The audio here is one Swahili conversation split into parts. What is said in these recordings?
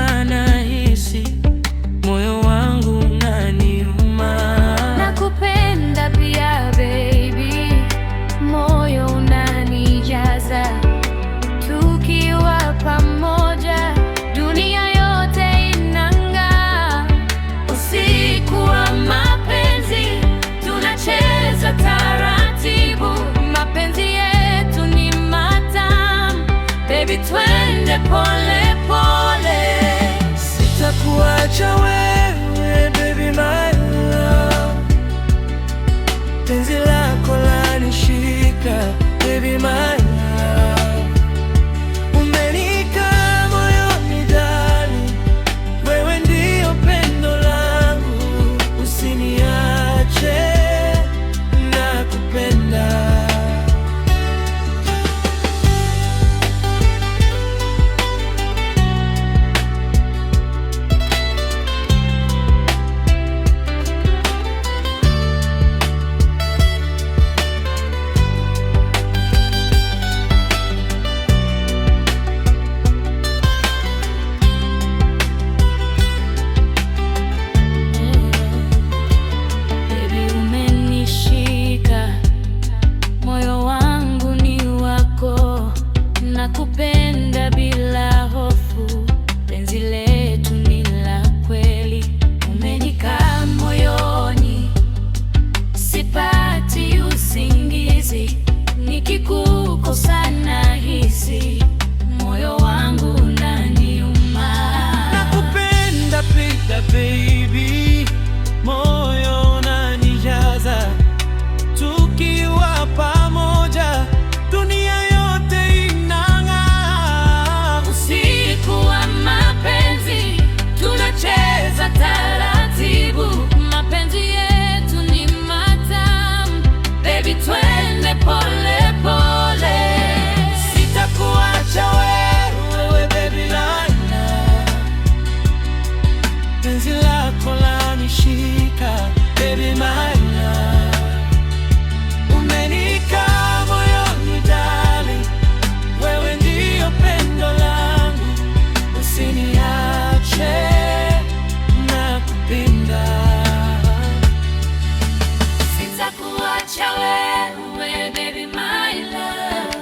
nikikukosa nahisi moyo wangu unaniuma. Nakupenda pia baby, moyo unanijaza. Tukiwa pamoja dunia yote inang'aa. Usiku wa mapenzi tunacheza taratibu, mapenzi yetu ni matamu. Baby twende pole pole, sitakuacha wewe baby my love. Penzi lako lanishika baby my love. Umenikaa moyoni darling, wewe ndio pendo langu. Usiniache, nakupenda. Nakupenda bila hofu, penzi letu ni la kweli. Umenikaa moyoni, sipati usingizi. Nikikukosa nahisi moyo wangu unaniuma. Nakupenda pia baby, moyo unanijaza. Tukiwa pamoja dunia yote inang'aa. Usiku wa mapenzi tunacheza taratibu, mapenzi yetu ni matamu. Baby twende pole pole, sitakuacha wewe baby lana. Penzi lako lanishika baby my love. Umenikaa moyoni darling, wewe ndio pendo langu. Usiniache, nakupenda. sitakuacha wewe baby my love.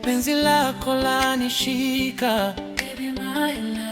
Penzi lako lanishika Baby my love.